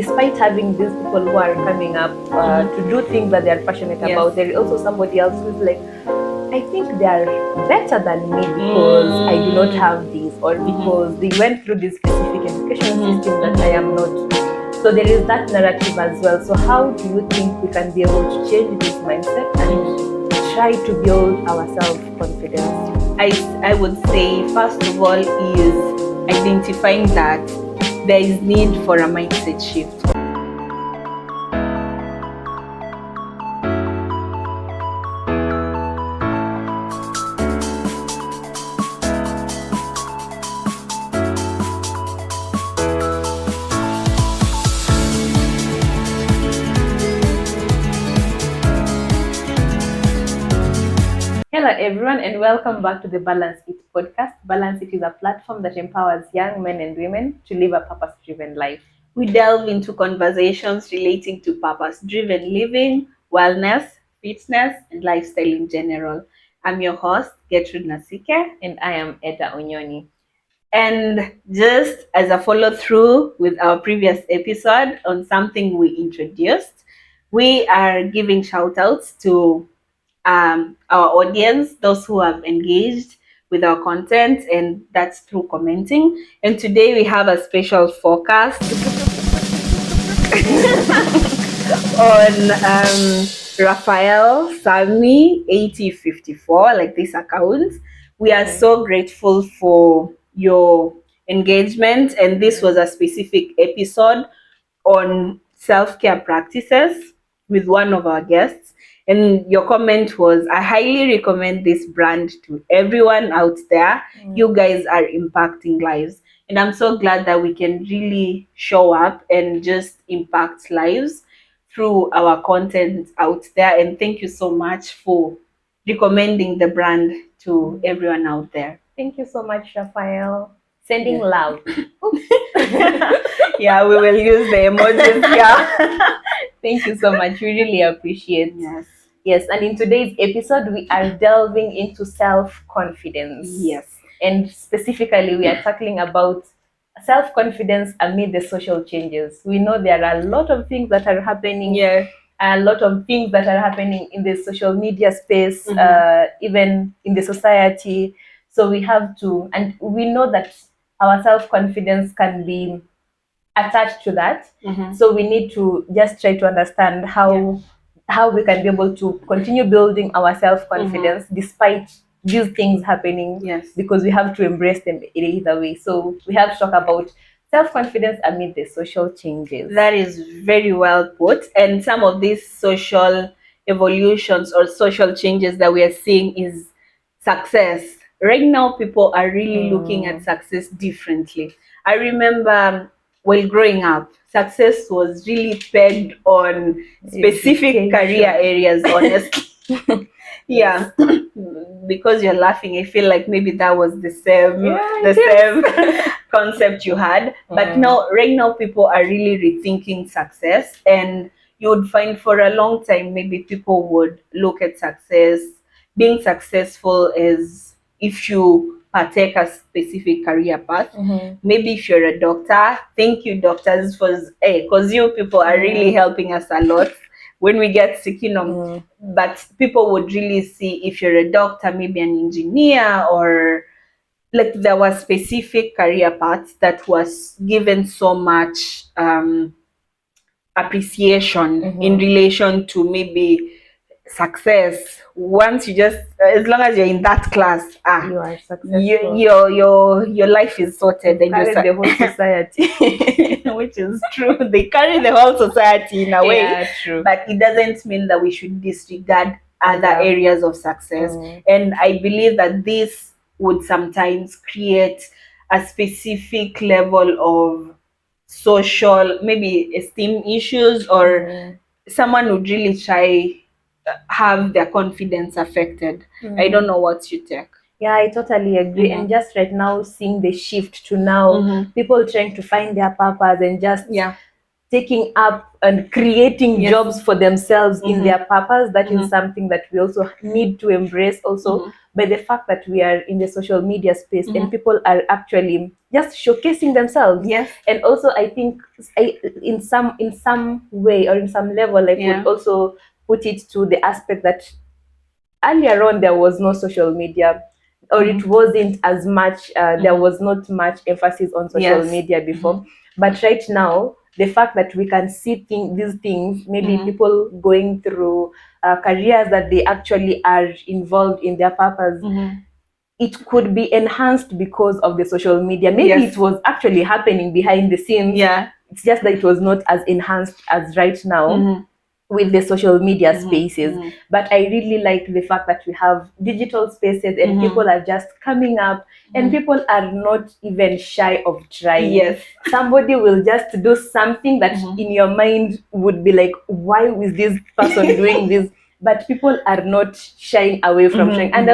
Despite having these people who are coming up to do things that they are passionate about, there is also somebody else who's like, I think they are better than me because I do not have this, or because they went through this specific education system that I am not. So there is that narrative as well. So how do you think we can be able to change this mindset and try to build our self-confidence? I would say, first of all, is identifying that there is need for a mindset shift. Hello everyone and welcome back to the Balance It podcast. Balance It is a platform that empowers young men and women to live a purpose-driven life. We delve into conversations relating to purpose-driven living, wellness, fitness, and lifestyle in general. I'm your host, Gertrude Nasike. And I am Eda Onyoni. And just as a follow-through with our previous episode on something we introduced, we are giving shout-outs to our audience, those who have engaged with our content, and that's through commenting. And today we have a special focus on Raphael Sami 8054, like this account. We are so grateful for your engagement, and this was a specific episode on self-care practices with one of our guests. And your comment was, I highly recommend this brand to everyone out there. You guys are impacting lives. And I'm so glad that we can really show up and just impact lives through our content out there. And thank you so much for recommending the brand to everyone out there. Thank you so much, Raphael. Sending love. Yeah, we will use the emojis. Yeah. Thank you so much. We really appreciate it. Yes, and in today's episode, we are delving into self-confidence. Yes. And specifically, we are tackling about self-confidence amid the social changes. We know there are a lot of things that are happening. Yeah. A lot of things that are happening in the social media space, even in the society. So we have to, and we know that our self-confidence can be attached to that. So we need to just try to understand how we can be able to continue building our self-confidence despite these things happening. Yes. Because we have to embrace them either way. So we have to talk about self-confidence amid the social changes. That is very well put. And some of these social evolutions or social changes that we are seeing is success. Right now, people are really looking at success differently. I remember while growing up, success was really pegged on specific career areas, honestly. Yeah. Because you're laughing, I feel like maybe that was the same concept you had. But now, right now, people are really rethinking success. And you would find for a long time, maybe people would look at success, being successful as if you partake a specific career path. Maybe if you're a doctor, thank you doctors because you people are really helping us a lot when we get sick, but people would really see if you're a doctor, maybe an engineer, or like there was specific career paths that was given so much appreciation in relation to maybe success. Once you just, as long as you're in that class, you are successful. Your life is sorted. And you carry the whole society. Which is true. They carry the whole society in a way. Yeah, true. But it doesn't mean that we should disregard other areas of success. And I believe that this would sometimes create a specific level of social, maybe esteem issues, or someone would really try have their confidence affected. I don't know what you take. Yeah, I totally agree. And just right now, seeing the shift to now, people trying to find their purpose and just taking up and creating jobs for themselves in their purpose. That is something that we also need to embrace also. by the fact that we are in the social media space and people are actually just showcasing themselves. Yes. And also I think in some way or in some level I could also put it to the aspect that earlier on there was no social media, or it wasn't as much there was not much emphasis on social media before. But right now the fact that we can see these things, maybe people going through careers that they actually are involved in their purpose, it could be enhanced because of the social media. Maybe it was actually happening behind the scenes. It's just that it was not as enhanced as right now with the social media spaces. But I really like the fact that we have digital spaces and people are just coming up and people are not even shy of trying. Somebody will just do something that in your mind would be like, why is this person doing this? But people are not shying away from trying. And I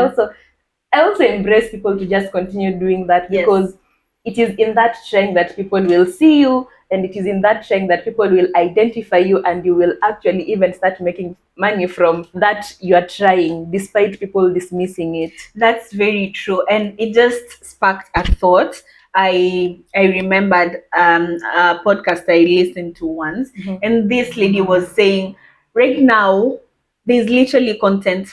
also embrace people to just continue doing that, because it is in that trying that people will see you, and it is in that trying that people will identify you, and you will actually even start making money from that you are trying, despite people dismissing it. That's very true, and it just sparked a thought. I remembered a podcast I listened to once, and this lady was saying, right now there's literally audience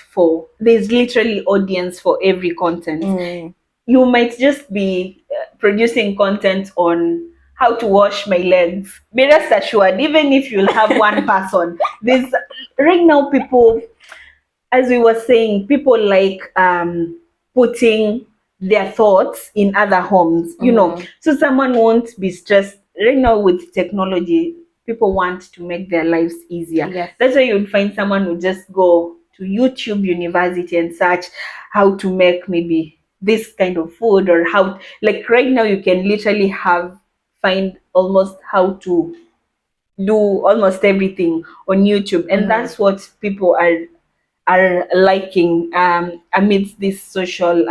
for every content. You might just be producing content on how to wash my legs. Be rest assured, even if you'll have one person, there's right now people, as we were saying, people like putting their thoughts in other homes, so someone won't be stressed. Right now with technology, people want to make their lives easier. That's why you'd find someone who just go to YouTube University and search how to make maybe this kind of food, or how, like right now you can literally find almost how to do almost everything on YouTube, and that's what people are liking amidst this social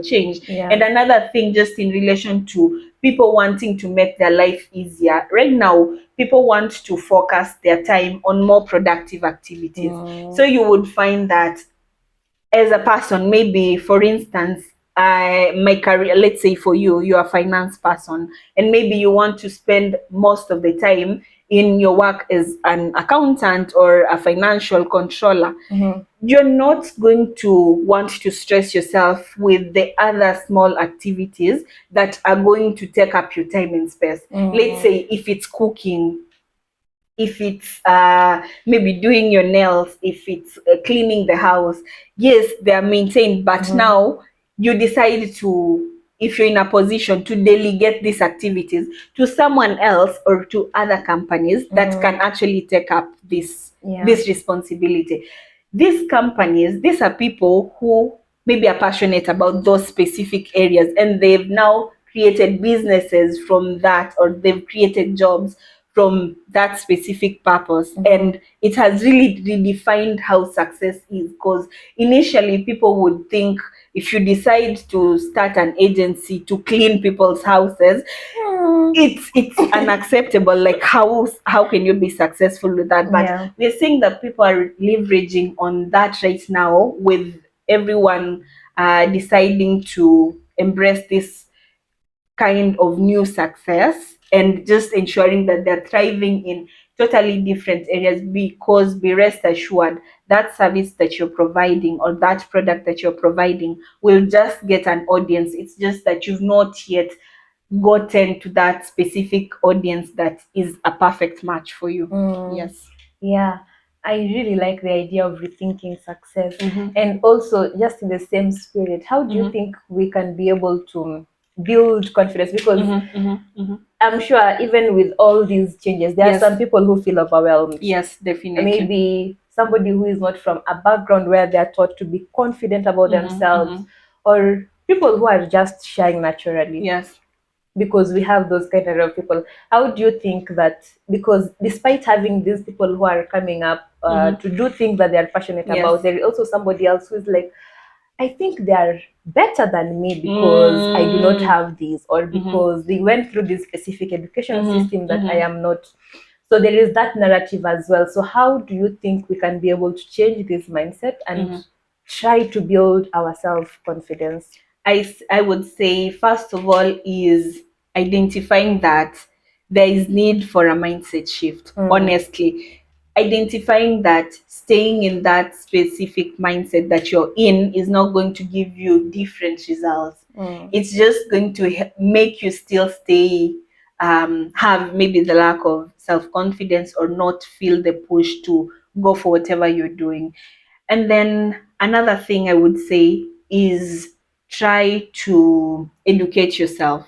change. And another thing, just in relation to people wanting to make their life easier, right now people want to focus their time on more productive activities. So you would find that as a person, maybe for instance, my career, let's say for you, you're a finance person, and maybe you want to spend most of the time in your work as an accountant or a financial controller. You're not going to want to stress yourself with the other small activities that are going to take up your time and space. Let's say if it's cooking, if it's maybe doing your nails, if it's cleaning the house. Yes, they are maintained, but now you decide to, if you're in a position to delegate these activities to someone else or to other companies that can actually take up this responsibility. These companies, these are people who maybe are passionate about those specific areas, and they've now created businesses from that, or they've created jobs from that specific purpose. And it has really redefined how success is, because initially people would think if you decide to start an agency to clean people's houses, it's unacceptable. Like how can you be successful with that? But we're seeing that people are leveraging on that right now, with everyone deciding to embrace this kind of new success, and just ensuring that they're thriving in totally different areas, because be rest assured that service that you're providing, or that product that you're providing, will just get an audience. It's just that you've not yet gotten to that specific audience that is a perfect match for you. Yes. Yeah, I really like the idea of rethinking success. And also, just in the same spirit, how do you think we can be able to build confidence? Because I'm sure even with all these changes, there are some people who feel overwhelmed. Yes, definitely. Maybe somebody who is not from a background where they're taught to be confident about themselves, or people who are just shying naturally. Yes. Because we have those kind of people. How do you think that, because despite having these people who are coming up to do things that they're passionate about, there is also somebody else who's like, I think they are better than me because I do not have these, or because they went through this specific education system that I am not. So there is that narrative as well. So how do you think we can be able to change this mindset and try to build our self-confidence? I would say, first of all, is identifying that there is need for a mindset shift. Honestly, identifying that staying in that specific mindset that you're in is not going to give you different results. It's just going to make you still stay, have maybe the lack of self confidence or not feel the push to go for whatever you're doing. And then another thing I would say is try to educate yourself.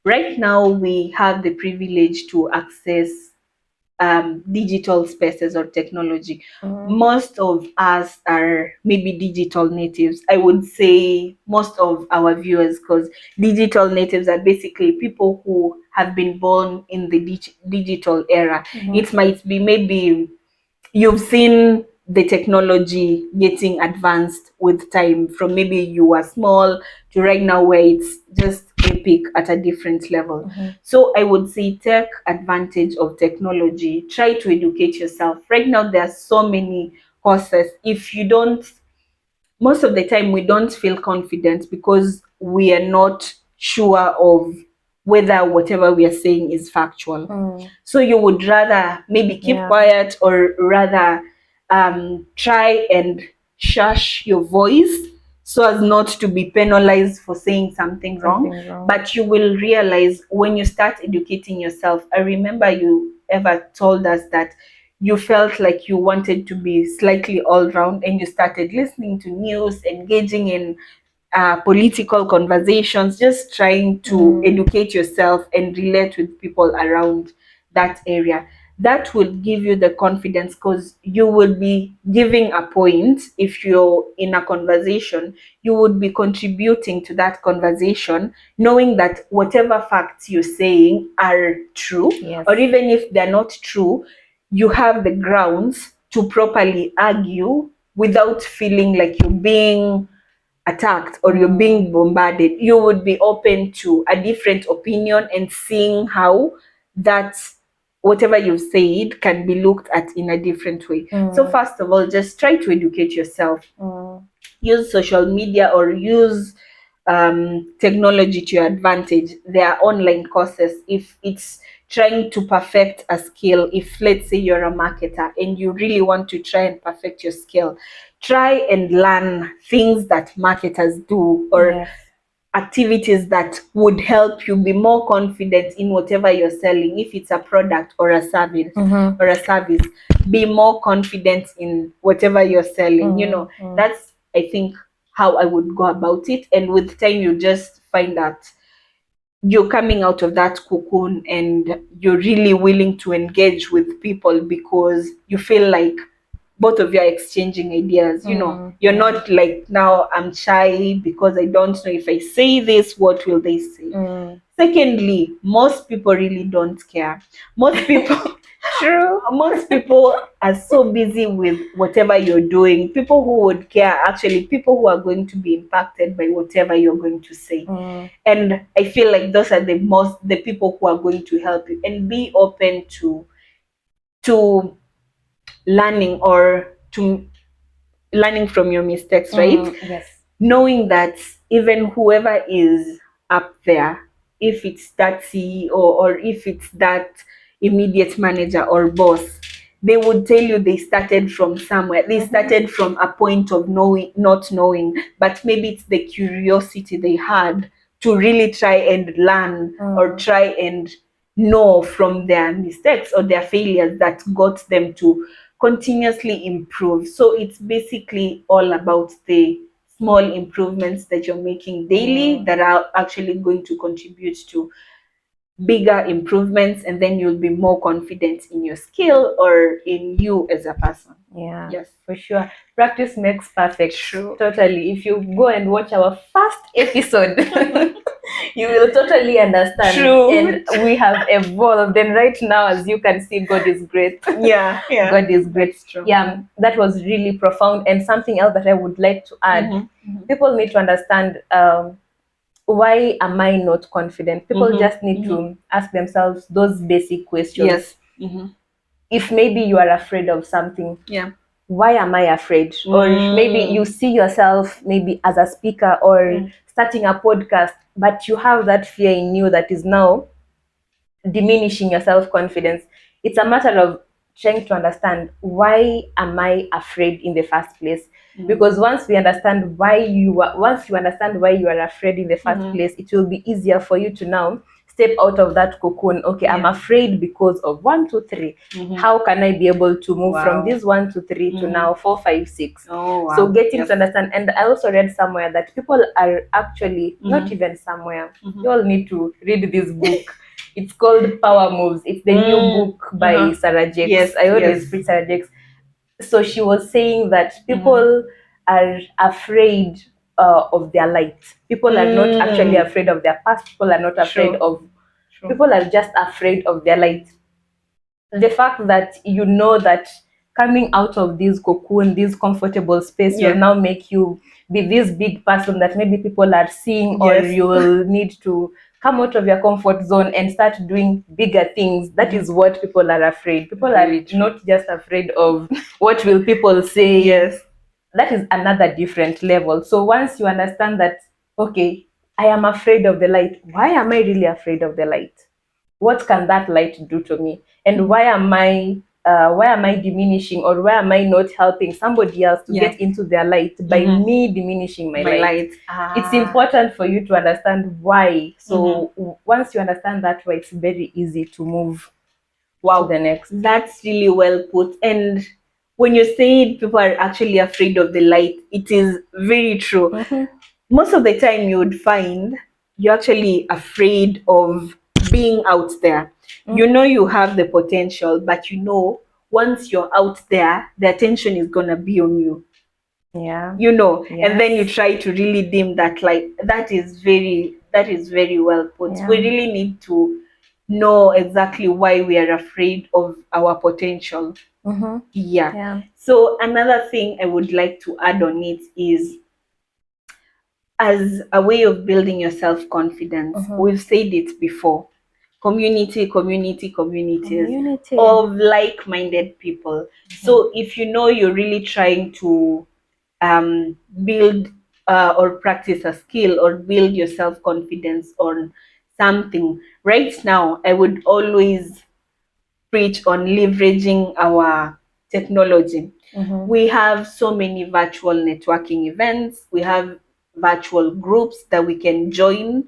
Right now, we have the privilege to access digital spaces or technology. Most of us are maybe digital natives. I would say most of our viewers, because digital natives are basically people who have been born in the digital era. It might be maybe you've seen the technology getting advanced with time, from maybe you were small to right now where it's just epic at a different level. So I would say take advantage of technology, try to educate yourself. Right now there are so many courses. If you don't, most of the time we don't feel confident because we are not sure of whether whatever we are saying is factual. So you would rather maybe keep quiet, or rather try and shush your voice so as not to be penalized for saying something wrong. But you will realize when you start educating yourself. I remember you ever told us that you felt like you wanted to be slightly all round, and you started listening to news, engaging in political conversations, just trying to educate yourself and relate with people around that area. That would give you the confidence, because you would be giving a point. If you're in a conversation, you would be contributing to that conversation, knowing that whatever facts you're saying are true. Or even if they're not true, you have the grounds to properly argue without feeling like you're being attacked or you're being bombarded. You would be open to a different opinion and seeing how that whatever you've said can be looked at in a different way. So first of all, just try to educate yourself. Use social media or use technology to your advantage. There are online courses. If it's trying to perfect a skill, if let's say you're a marketer and you really want to try and perfect your skill, try and learn things that marketers do, or activities that would help you be more confident in whatever you're selling. If it's a product or a service, be more confident in whatever you're selling. That's, I think, how I would go about it. And with time, you just find that you're coming out of that cocoon and you're really willing to engage with people, because you feel like both of you are exchanging ideas. You're not like, now I'm shy because I don't know if I say this, what will they say? Secondly, most people really don't care. Most people True. most people are so busy with whatever you're doing. People who would care are actually people who are going to be impacted by whatever you're going to say. And I feel like those are the people who are going to help you. And be open to learning, or to learning from your mistakes, right? Yes. Knowing that even whoever is up there, if it's that CEO or if it's that immediate manager or boss, they would tell you they started from somewhere. They started from a point of knowing, not knowing, but maybe it's the curiosity they had to really try and learn, or try and know from their mistakes or their failures, that got them to continuously improve. So it's basically all about the small improvements that you're making daily that are actually going to contribute to bigger improvements, and then you'll be more confident in your skill or in you as a person. Yeah, Yes. for sure. Practice makes perfect. True. Totally. If you go and watch our first episode, you will totally understand. True. And we have evolved. And right now, as you can see, God is great. Yeah. God is great. That's true. Yeah, that was really profound. And something else that I would like to add, people need to understand, why am I not confident? People just need to ask themselves those basic questions. Yes. If maybe you are afraid of something, Yeah. why am I afraid? Or maybe you see yourself maybe as a speaker or starting a podcast, but you have that fear in you that is now diminishing your self-confidence. It's a matter of trying to understand, why am I afraid in the first place? Because once you understand why you are afraid in the first place, it will be easier for you to now step out of that cocoon. Okay, I'm afraid because of 1, 2, 3. How can I be able to move from this 1, 2, 3 to now 4, 5, 6? Oh, wow. So getting to understand. And I also read somewhere that people are actually not even somewhere. You all need to read this book. It's called Power Moves. It's the new book by Sarah Jakes. Yes, I always preach Sarah Jakes. So she was saying that people are afraid of their light. People are not actually afraid of their past. People are not afraid of. People are just afraid of their light. The fact that you know that coming out of this cocoon, this comfortable space, will now make you be this big person that maybe people are seeing, or you will need to come out of your comfort zone and start doing bigger things. That is what people are afraid. People are not just afraid of what will people say. Yes. That is another different level. So once you understand that, okay, I am afraid of the light. Why am I really afraid of the light? What can that light do to me? And why am I diminishing, or why am I not helping somebody else to get into their light by me diminishing my light? It's important for you to understand why. So once you understand that why, it's very easy to move to the next. That's really well put. And when you say people are actually afraid of the light, it is very true. Most of the time you would find you're actually afraid of being out there. You know you have the potential, but you know once you're out there, the attention is gonna be on you. You know, and then you try to really dim that light. That is very well put. We really need to know exactly why we are afraid of our potential. So another thing I would like to add on it is, as a way of building your self-confidence, we've said it before, communities of like-minded people. So if you know you're really trying to build or practice a skill or build your self-confidence on something, right now I would always preach on leveraging our technology. We have so many virtual networking events. We have virtual groups that we can join,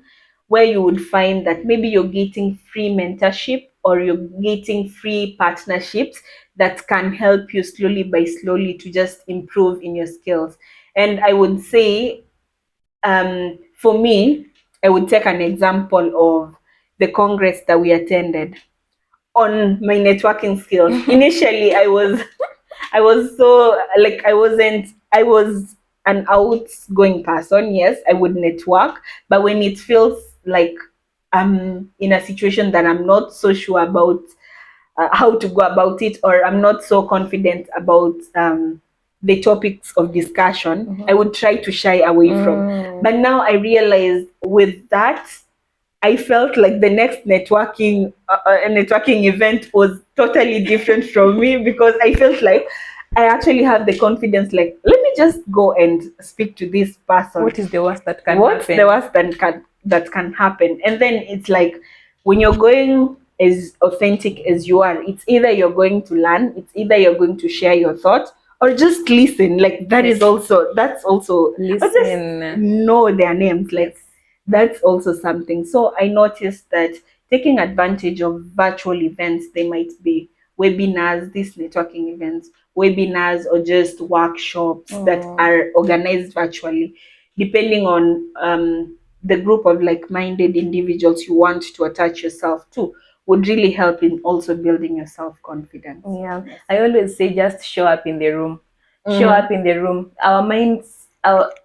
where you would find that maybe you're getting free mentorship or you're getting free partnerships that can help you slowly to just improve in your skills. And I would say, for me, I would take an example of the congress that we attended on my networking skills. Initially, I was so like I was an outgoing person. Yes, I would network, but when it feels like I'm in a situation that I'm not so sure about how to go about it, or I'm not so confident about the topics of discussion, I would try to shy away from. But now I realize with that, I felt like the next networking event was totally different from me, because I felt like I actually have the confidence. Like, let me just go and speak to this person. What is the worst that can What's happen? the worst that can happen? And then it's like, when you're going as authentic as you are, it's either you're going to learn, it's either you're going to share your thoughts, or just listen. Like that's also Listen. or just know their names. Like that's also something. So I noticed that taking advantage of virtual events, they might be webinars, these networking events, webinars, or just workshops that are organized virtually, depending on the group of like-minded individuals you want to attach yourself to, would really help in also building your self-confidence. Yes. I always say, just show up in the room. Show up in the room. Our minds,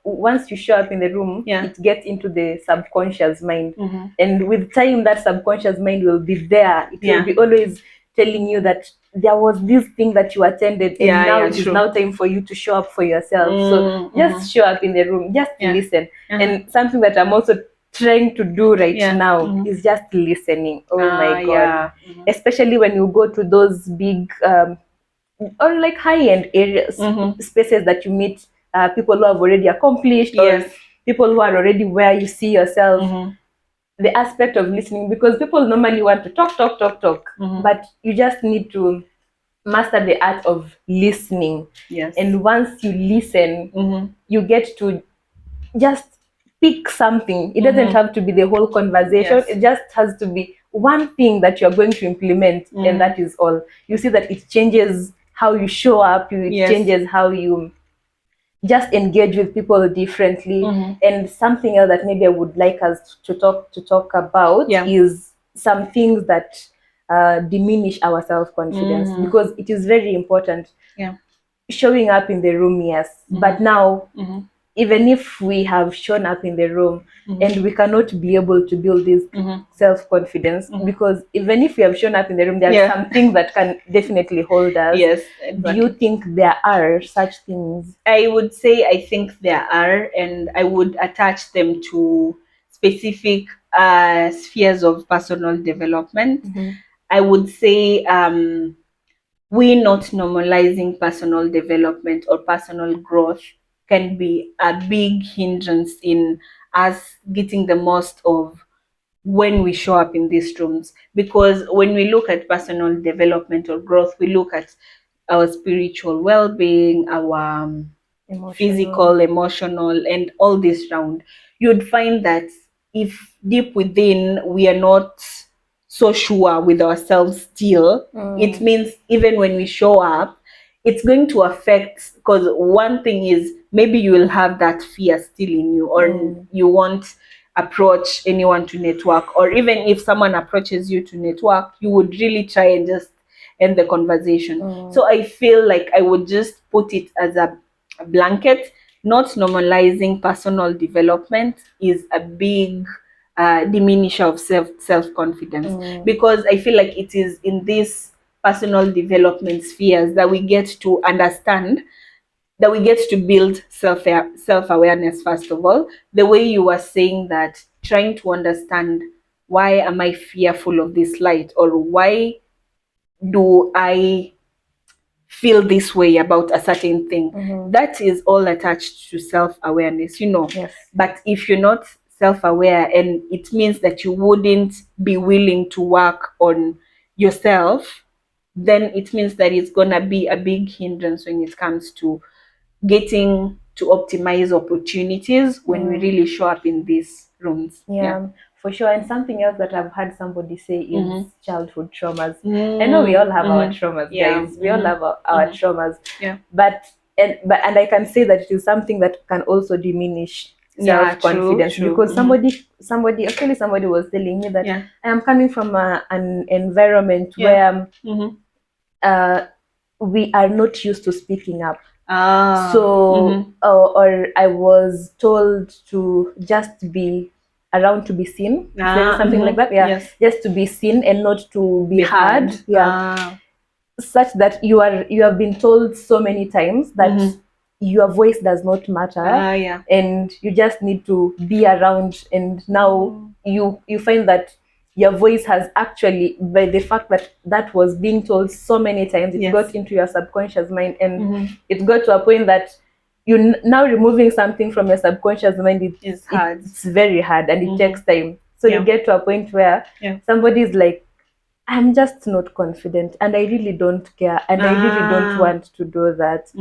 once you show up in the room, it gets into the subconscious mind. And with time, that subconscious mind will be there. It will be always telling you that there was this thing that you attended, and now it is now time for you to show up for yourself. So just show up in the room, just listen. And something that I'm also trying to do right now is just listening. Oh my God. Especially when you go to those big or like high-end areas, spaces that you meet people who have already accomplished, Yes. or people who are already where you see yourself. The aspect of listening, because people normally want to talk, but you just need to master the art of listening. Yes. And once you listen, you get to just pick something. It doesn't have to be the whole conversation. Yes. It just has to be one thing that you're going to implement, and that is all. You see that it changes how you show up, it Yes. changes how you just engage with people differently. And something else that maybe I would like us to talk about is some things that diminish our self-confidence, because it is very important. Showing up in the room, yes, but now even if we have shown up in the room and we cannot be able to build this self-confidence, because even if we have shown up in the room, there are some things that can definitely hold us. Yes, Do you think there are such things? I would say I think there are, and I would attach them to specific spheres of personal development. I would say we not normalizing personal development or personal growth can be a big hindrance in us getting the most of when we show up in these rooms. Because when we look at personal development or growth, we look at our spiritual well-being, our physical, emotional, and all this round. You'd find that if deep within we are not so sure with ourselves still, it means even when we show up, it's going to affect, because one thing is maybe you will have that fear still in you, or you won't approach anyone to network, or even if someone approaches you to network, you would really try and just end the conversation. So I feel like I would just put it as a blanket. Not normalizing personal development is a big diminisher of self-confidence, because I feel like it is in these personal development spheres that we get to understand, that we get to build self-awareness. First of all, the way you were saying that, trying to understand, why am I fearful of this light, or why do I feel this way about a certain thing? That is all attached to self-awareness, Yes. But if you're not self-aware, and it means that you wouldn't be willing to work on yourself, then it means that it's gonna be a big hindrance when it comes to getting to optimize opportunities when we really show up in these rooms. Yeah, for sure. And something else that I've heard somebody say is childhood traumas. I know we all have our traumas, guys. We all have our traumas. But I can say that it is something that can also diminish self-confidence, true. because somebody was telling me that I am coming from an environment where we are not used to speaking up. So or I was told to just be around to be seen. There is something like that. Just to be seen and not to be heard. Such that you have been told so many times that your voice does not matter, and you just need to be around. And now you find that your voice has actually, by the fact that that was being told so many times, it got into your subconscious mind, and it got to a point that you now removing something from your subconscious mind, it's hard. It's very hard, and it takes time. So you get to a point where somebody is like, I'm just not confident, and I really don't care, and I really don't want to do that.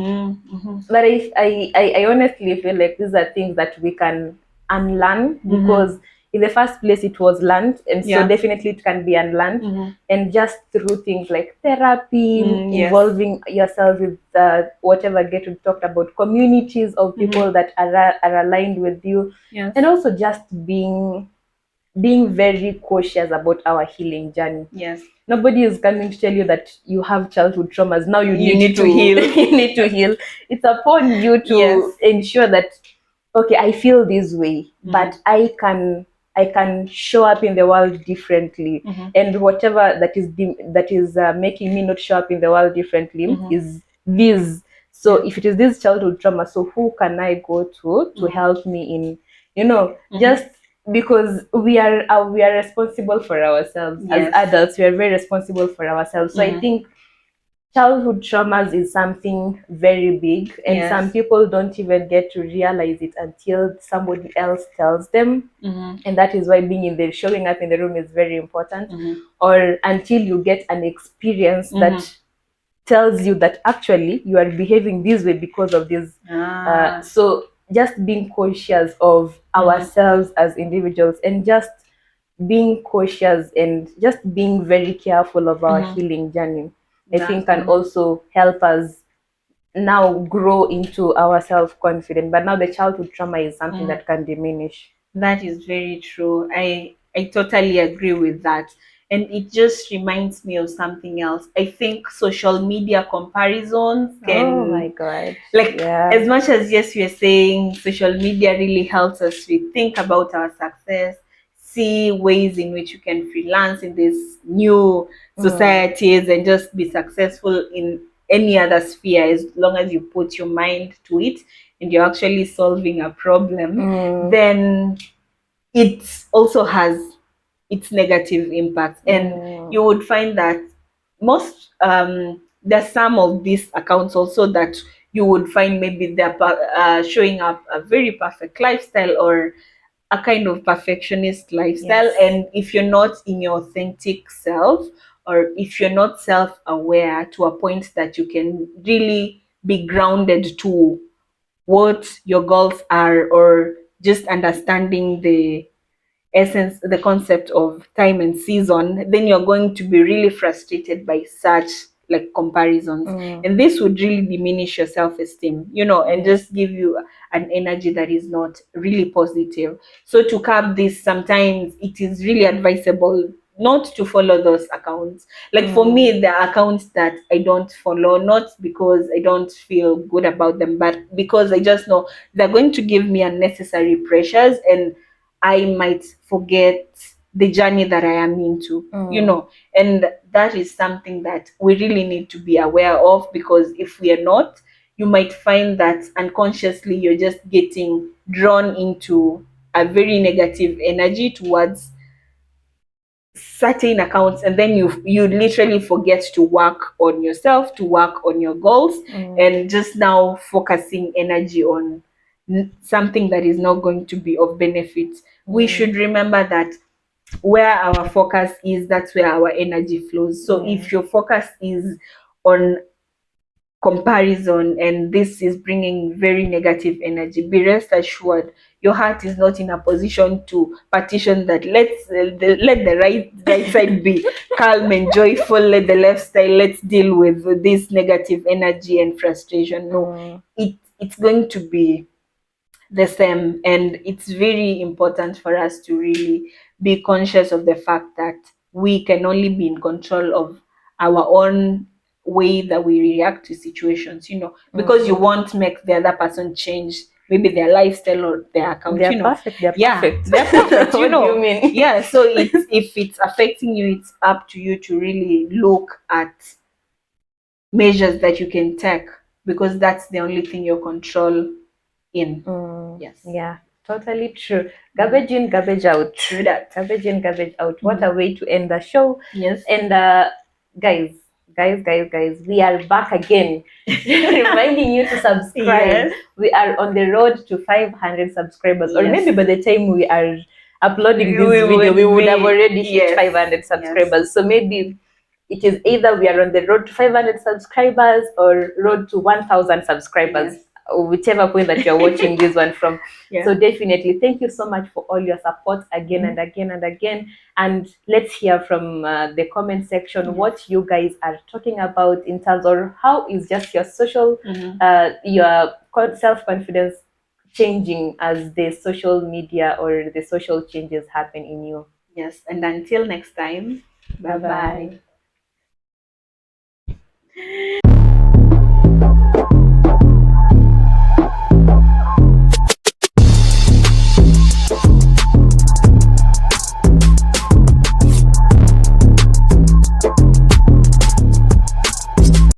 But I honestly feel like these are things that we can unlearn, because in the first place it was learned, and so definitely it can be unlearned. And just through things like therapy, involving yourself with whatever we talked about, communities of people that are aligned with you, and also just being very cautious about our healing journey. Nobody is coming to tell you that you have childhood traumas. Now you need to heal. You need to heal. It's upon you to ensure that, okay, I feel this way, but I can show up in the world differently, and whatever that is making me not show up in the world differently is this. So if it is this childhood trauma, so who can I go to help me in, just because we are responsible for ourselves as adults. We are very responsible for ourselves. So I think childhood traumas is something very big, and some people don't even get to realize it until somebody else tells them. And that is why being in the showing up in the room is very important, or until you get an experience that tells you that actually you are behaving this way because of this. So just being conscious of ourselves as individuals, and just being cautious and just being very careful of our healing journey, I think can also help us now grow into our self-confidence. But now the childhood trauma is something that can diminish. That is very true. I totally agree with that. And it just reminds me of something else. I think social media comparisons can, Oh my God. like, Yeah. as much as, yes, we are saying social media really helps us to think about our success, see ways in which you can freelance in these new societies and just be successful in any other sphere, as long as you put your mind to it and you're actually solving a problem, then it also has its negative impact. And you would find that most there's some of these accounts also that you would find maybe they're showing up a very perfect lifestyle or a kind of perfectionist lifestyle. Yes. And if you're not in your authentic self, or if you're not self-aware to a point that you can really be grounded to what your goals are, or just understanding the essence, the concept of time and season, then you're going to be really frustrated by such like comparisons. And this would really diminish your self-esteem, and just give you an energy that is not really positive. So to curb this, sometimes it is really advisable not to follow those accounts. Like for me, there are accounts that I don't follow, not because I don't feel good about them, but because I just know they're going to give me unnecessary pressures, and I might forget the journey that I am into, and that is something that we really need to be aware of, because if we are not, you might find that unconsciously you're just getting drawn into a very negative energy towards certain accounts, and then you literally forget to work on yourself, to work on your goals, and just now focusing energy on something that is not going to be of benefit. We should remember that where our focus is, that's where our energy flows. So if your focus is on comparison and this is bringing very negative energy, be rest assured your heart is not in a position to partition that. Let the right side be calm and joyful, let the left side, let's deal with this negative energy and frustration. No, it's going to be the same. And it's very important for us to really be conscious of the fact that we can only be in control of our own way that we react to situations, because you won't make the other person change maybe their lifestyle or their account. They're perfect. They're perfect. They're perfect. What do you mean? Yeah. So if it's affecting you, it's up to you to really look at measures that you can take, because that's the only thing you control in. Yes. Yeah, totally true. Garbage in, garbage out. True that. Garbage in, garbage out. What a way to end the show. Yes. And guys, we are back again, reminding you to subscribe. Yes. We are on the road to 500 subscribers, or Yes. maybe by the time we are uploading this We video, we would be- have already hit yes. 500 subscribers. So maybe it is either we are on the road to 500 subscribers or road to 1,000 subscribers. Yes. Whichever point that you're watching this one from. Yeah. So definitely thank you so much for all your support again and again and again. And let's hear from the comment section what you guys are talking about in terms of how is just your social your self-confidence changing as the social media or the social changes happen in you. Yes. And until next time, bye bye.